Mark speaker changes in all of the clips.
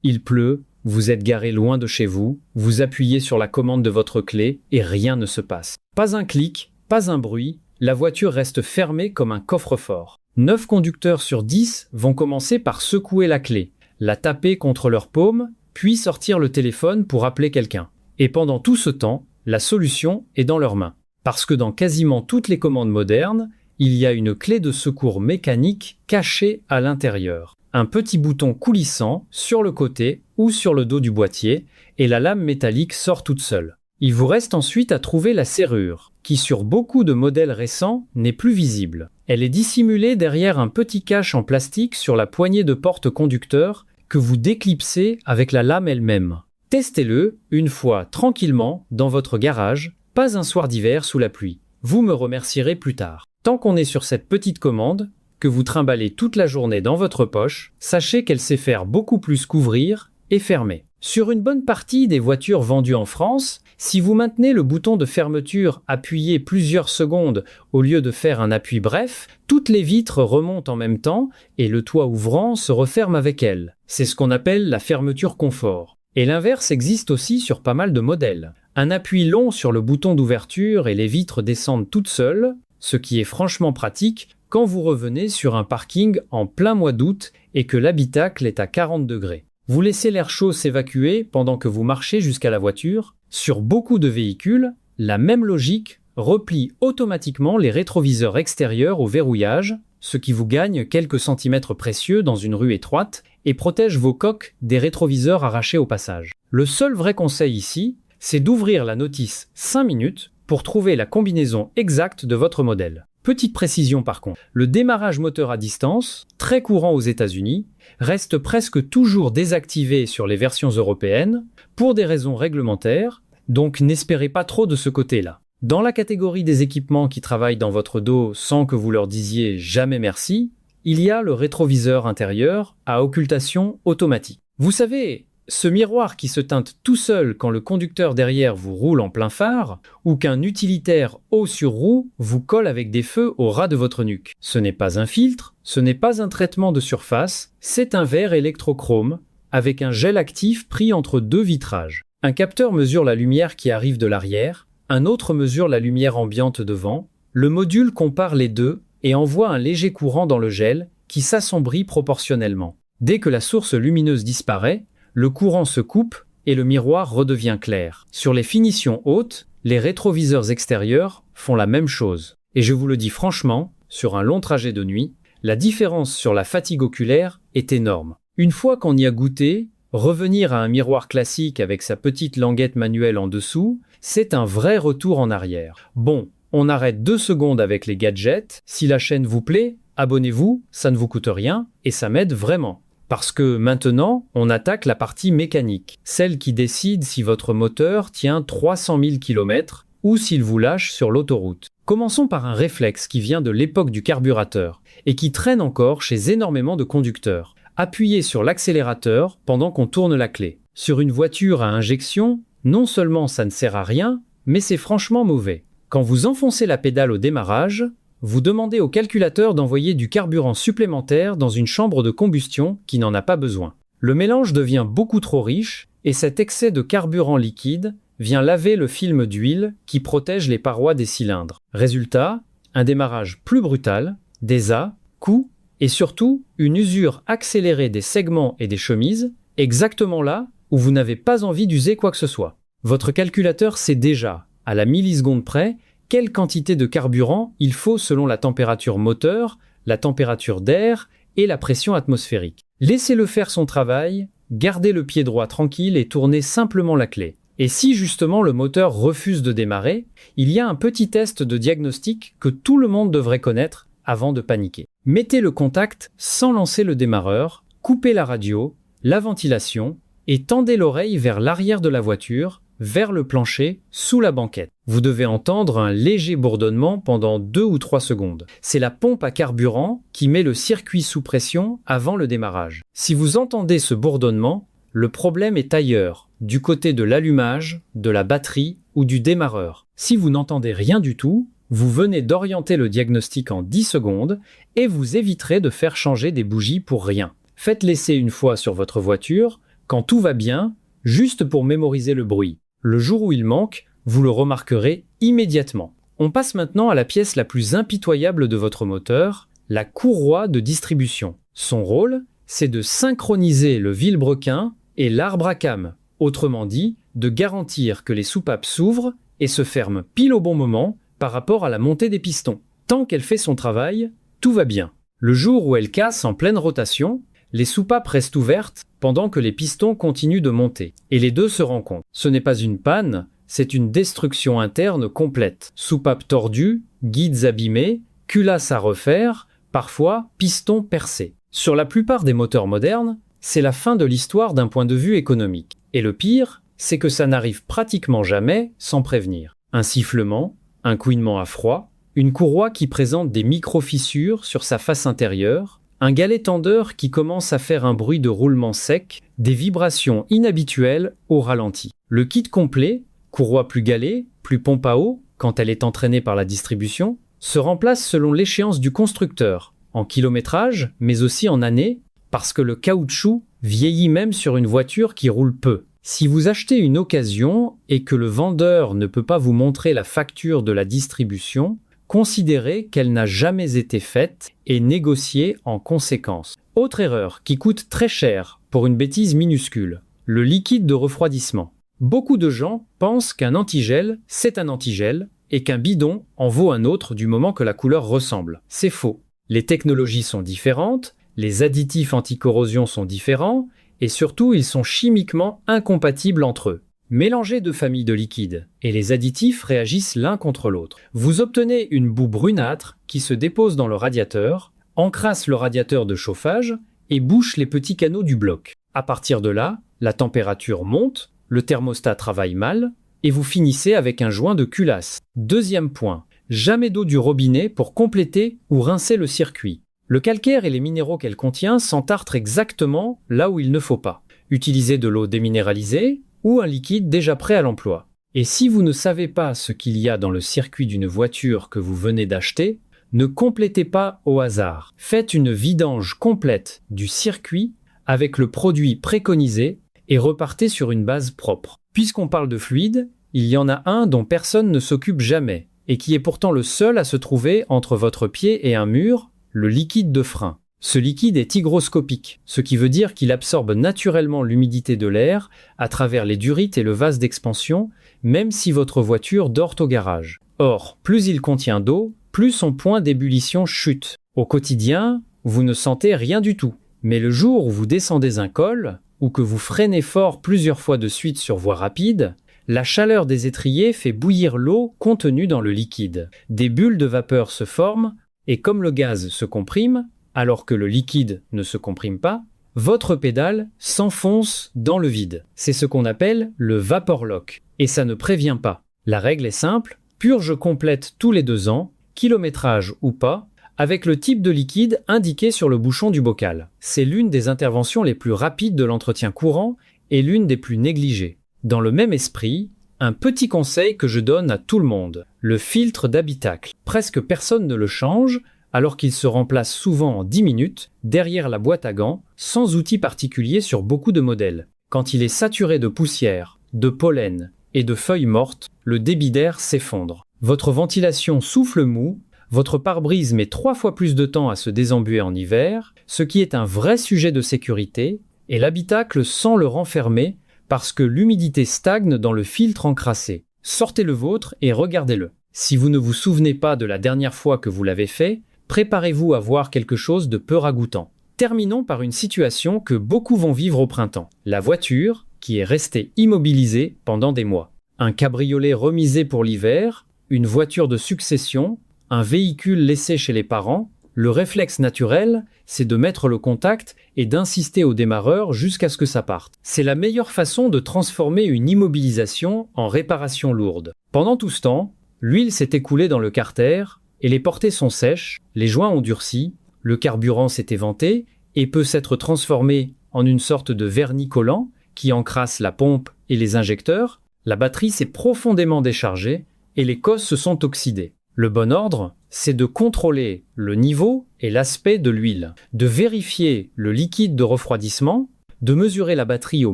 Speaker 1: Il pleut, vous êtes garé loin de chez vous, vous appuyez sur la commande de votre clé et rien ne se passe. Pas un clic, pas un bruit, la voiture reste fermée comme un coffre-fort. 9 conducteurs sur 10 vont commencer par secouer la clé, la taper contre leur paume, puis sortir le téléphone pour appeler quelqu'un. Et pendant tout ce temps, la solution est dans leurs mains. Parce que dans quasiment toutes les commandes modernes, il y a une clé de secours mécanique cachée à l'intérieur. Un petit bouton coulissant sur le côté ou sur le dos du boîtier et la lame métallique sort toute seule. Il vous reste ensuite à trouver la serrure, qui sur beaucoup de modèles récents n'est plus visible. Elle est dissimulée derrière un petit cache en plastique sur la poignée de porte conducteur que vous déclipsez avec la lame elle-même. Testez-le une fois tranquillement dans votre garage, pas un soir d'hiver sous la pluie. Vous me remercierez plus tard. Tant qu'on est sur cette petite commande, que vous trimballez toute la journée dans votre poche, sachez qu'elle sait faire beaucoup plus qu'ouvrir et fermer. Sur une bonne partie des voitures vendues en France, si vous maintenez le bouton de fermeture appuyé plusieurs secondes au lieu de faire un appui bref, toutes les vitres remontent en même temps et le toit ouvrant se referme avec elles. C'est ce qu'on appelle la fermeture confort. Et l'inverse existe aussi sur pas mal de modèles. Un appui long sur le bouton d'ouverture et les vitres descendent toutes seules, ce qui est franchement pratique quand vous revenez sur un parking en plein mois d'août et que l'habitacle est à 40 degrés. Vous laissez l'air chaud s'évacuer pendant que vous marchez jusqu'à la voiture. Sur beaucoup de véhicules, la même logique replie automatiquement les rétroviseurs extérieurs au verrouillage, ce qui vous gagne quelques centimètres précieux dans une rue étroite et protège vos coques des rétroviseurs arrachés au passage. Le seul vrai conseil ici, c'est d'ouvrir la notice 5 minutes pour trouver la combinaison exacte de votre modèle. Petite précision par contre, le démarrage moteur à distance, très courant aux États-Unis, reste presque toujours désactivé sur les versions européennes pour des raisons réglementaires, donc n'espérez pas trop de ce côté-là. Dans la catégorie des équipements qui travaillent dans votre dos sans que vous leur disiez jamais merci, il y a le rétroviseur intérieur à occultation automatique. Vous savez, ce miroir qui se teinte tout seul quand le conducteur derrière vous roule en plein phare, ou qu'un utilitaire haut sur roue vous colle avec des feux au ras de votre nuque. Ce n'est pas un filtre, ce n'est pas un traitement de surface, c'est un verre électrochrome avec un gel actif pris entre deux vitrages. Un capteur mesure la lumière qui arrive de l'arrière, un autre mesure la lumière ambiante devant. Le module compare les deux et envoie un léger courant dans le gel qui s'assombrit proportionnellement. Dès que la source lumineuse disparaît, le courant se coupe et le miroir redevient clair. Sur les finitions hautes, les rétroviseurs extérieurs font la même chose. Et je vous le dis franchement, sur un long trajet de nuit, la différence sur la fatigue oculaire est énorme. Une fois qu'on y a goûté, revenir à un miroir classique avec sa petite languette manuelle en dessous, c'est un vrai retour en arrière. Bon, on arrête 2 secondes avec les gadgets. Si la chaîne vous plaît, abonnez-vous, ça ne vous coûte rien et ça m'aide vraiment. Parce que maintenant, on attaque la partie mécanique, celle qui décide si votre moteur tient 300 000 km ou s'il vous lâche sur l'autoroute. Commençons par un réflexe qui vient de l'époque du carburateur et qui traîne encore chez énormément de conducteurs. Appuyez sur l'accélérateur pendant qu'on tourne la clé. Sur une voiture à injection, non seulement ça ne sert à rien, mais c'est franchement mauvais. Quand vous enfoncez la pédale au démarrage, vous demandez au calculateur d'envoyer du carburant supplémentaire dans une chambre de combustion qui n'en a pas besoin. Le mélange devient beaucoup trop riche et cet excès de carburant liquide vient laver le film d'huile qui protège les parois des cylindres. Résultat, un démarrage plus brutal, des coups et surtout une usure accélérée des segments et des chemises, exactement là où vous n'avez pas envie d'user quoi que ce soit. Votre calculateur sait déjà, à la milliseconde près, quelle quantité de carburant il faut selon la température moteur, la température d'air et la pression atmosphérique. Laissez-le faire son travail, gardez le pied droit tranquille et tournez simplement la clé. Et si justement le moteur refuse de démarrer, il y a un petit test de diagnostic que tout le monde devrait connaître avant de paniquer. Mettez le contact sans lancer le démarreur, coupez la radio, la ventilation et tendez l'oreille vers l'arrière de la voiture, vers le plancher, sous la banquette. Vous devez entendre un léger bourdonnement pendant 2 ou 3 secondes. C'est la pompe à carburant qui met le circuit sous pression avant le démarrage. Si vous entendez ce bourdonnement, le problème est ailleurs, du côté de l'allumage, de la batterie ou du démarreur. Si vous n'entendez rien du tout, vous venez d'orienter le diagnostic en 10 secondes et vous éviterez de faire changer des bougies pour rien. Faites l'essai une fois sur votre voiture, quand tout va bien, juste pour mémoriser le bruit. Le jour où il manque, vous le remarquerez immédiatement. On passe maintenant à la pièce la plus impitoyable de votre moteur, la courroie de distribution. Son rôle, c'est de synchroniser le vilebrequin et l'arbre à cames. Autrement dit, de garantir que les soupapes s'ouvrent et se ferment pile au bon moment par rapport à la montée des pistons. Tant qu'elle fait son travail, tout va bien. Le jour où elle casse en pleine rotation, les soupapes restent ouvertes pendant que les pistons continuent de monter. Et les deux se rencontrent. Ce n'est pas une panne, c'est une destruction interne complète. Soupapes tordues, guides abîmés, culasses à refaire, parfois pistons percés. Sur la plupart des moteurs modernes, c'est la fin de l'histoire d'un point de vue économique. Et le pire, c'est que ça n'arrive pratiquement jamais sans prévenir. Un sifflement, un couinement à froid, une courroie qui présente des micro-fissures sur sa face intérieure, un galet tendeur qui commence à faire un bruit de roulement sec, des vibrations inhabituelles au ralenti. Le kit complet, courroie plus galet, plus pompe à eau, quand elle est entraînée par la distribution, se remplace selon l'échéance du constructeur, en kilométrage, mais aussi en années, parce que le caoutchouc vieillit même sur une voiture qui roule peu. Si vous achetez une occasion et que le vendeur ne peut pas vous montrer la facture de la distribution, considérez qu'elle n'a jamais été faite et négociez en conséquence. Autre erreur qui coûte très cher pour une bêtise minuscule, le liquide de refroidissement. Beaucoup de gens pensent qu'un antigel, c'est un antigel et qu'un bidon en vaut un autre du moment que la couleur ressemble. C'est faux. Les technologies sont différentes, les additifs anti-corrosion sont différents et surtout ils sont chimiquement incompatibles entre eux. Mélangez deux familles de liquides et les additifs réagissent l'un contre l'autre. Vous obtenez une boue brunâtre qui se dépose dans le radiateur, encrasse le radiateur de chauffage et bouche les petits canaux du bloc. À partir de là, la température monte, le thermostat travaille mal et vous finissez avec un joint de culasse. Deuxième point, jamais d'eau du robinet pour compléter ou rincer le circuit. Le calcaire et les minéraux qu'elle contient s'entartrent exactement là où il ne faut pas. Utilisez de l'eau déminéralisée ou un liquide déjà prêt à l'emploi. Et si vous ne savez pas ce qu'il y a dans le circuit d'une voiture que vous venez d'acheter, ne complétez pas au hasard. Faites une vidange complète du circuit avec le produit préconisé et repartez sur une base propre. Puisqu'on parle de fluide, il y en a un dont personne ne s'occupe jamais et qui est pourtant le seul à se trouver entre votre pied et un mur, le liquide de frein. Ce liquide est hygroscopique, ce qui veut dire qu'il absorbe naturellement l'humidité de l'air à travers les durites et le vase d'expansion, même si votre voiture dort au garage. Or, plus il contient d'eau, plus son point d'ébullition chute. Au quotidien, vous ne sentez rien du tout. Mais le jour où vous descendez un col, ou que vous freinez fort plusieurs fois de suite sur voie rapide, la chaleur des étriers fait bouillir l'eau contenue dans le liquide. Des bulles de vapeur se forment, et comme le gaz se comprime, alors que le liquide ne se comprime pas, votre pédale s'enfonce dans le vide. C'est ce qu'on appelle le vapor lock, et ça ne prévient pas. La règle est simple, purge complète tous les 2 ans, kilométrage ou pas, avec le type de liquide indiqué sur le bouchon du bocal. C'est l'une des interventions les plus rapides de l'entretien courant et l'une des plus négligées. Dans le même esprit, un petit conseil que je donne à tout le monde, le filtre d'habitacle. Presque personne ne le change, alors qu'il se remplace souvent en 10 minutes derrière la boîte à gants, sans outil particulier sur beaucoup de modèles. Quand il est saturé de poussière, de pollen et de feuilles mortes, le débit d'air s'effondre. Votre ventilation souffle mou, votre pare-brise met 3 fois plus de temps à se désembuer en hiver, ce qui est un vrai sujet de sécurité, et l'habitacle sent le renfermer parce que l'humidité stagne dans le filtre encrassé. Sortez le vôtre et regardez-le. Si vous ne vous souvenez pas de la dernière fois que vous l'avez fait, préparez-vous à voir quelque chose de peu ragoûtant. Terminons par une situation que beaucoup vont vivre au printemps. La voiture qui est restée immobilisée pendant des mois. Un cabriolet remisé pour l'hiver, une voiture de succession, un véhicule laissé chez les parents. Le réflexe naturel, c'est de mettre le contact et d'insister au démarreur jusqu'à ce que ça parte. C'est la meilleure façon de transformer une immobilisation en réparation lourde. Pendant tout ce temps, l'huile s'est écoulée dans le carter et les portées sont sèches, les joints ont durci, le carburant s'est éventé et peut s'être transformé en une sorte de vernis collant qui encrasse la pompe et les injecteurs. La batterie s'est profondément déchargée et les cosses se sont oxydées. Le bon ordre, c'est de contrôler le niveau et l'aspect de l'huile, de vérifier le liquide de refroidissement, de mesurer la batterie au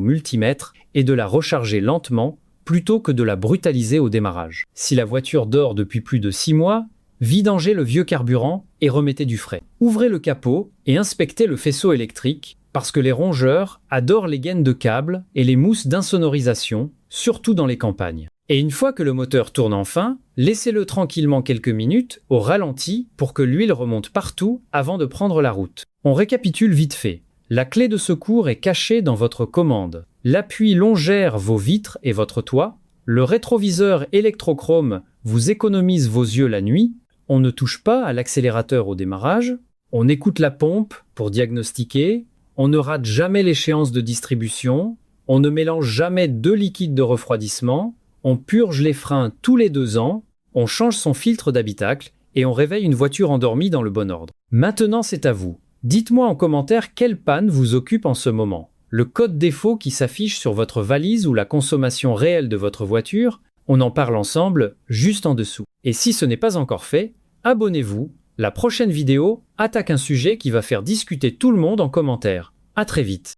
Speaker 1: multimètre et de la recharger lentement plutôt que de la brutaliser au démarrage. Si la voiture dort depuis plus de 6 mois, vidangez le vieux carburant et remettez du frais. Ouvrez le capot et inspectez le faisceau électrique parce que les rongeurs adorent les gaines de câbles et les mousses d'insonorisation, surtout dans les campagnes. Et une fois que le moteur tourne enfin, laissez-le tranquillement quelques minutes au ralenti pour que l'huile remonte partout avant de prendre la route. On récapitule vite fait. La clé de secours est cachée dans votre commande. L'appui longère vos vitres et votre toit. Le rétroviseur électrochrome vous économise vos yeux la nuit. On ne touche pas à l'accélérateur au démarrage. On écoute la pompe pour diagnostiquer. On ne rate jamais l'échéance de distribution. On ne mélange jamais 2 liquides de refroidissement. On purge les freins tous les 2 ans. On change son filtre d'habitacle et on réveille une voiture endormie dans le bon ordre. Maintenant, c'est à vous. Dites-moi en commentaire quelle panne vous occupe en ce moment. Le code défaut qui s'affiche sur votre valise ou la consommation réelle de votre voiture, on en parle ensemble juste en dessous. Et si ce n'est pas encore fait, abonnez-vous. La prochaine vidéo attaque un sujet qui va faire discuter tout le monde en commentaire. À très vite.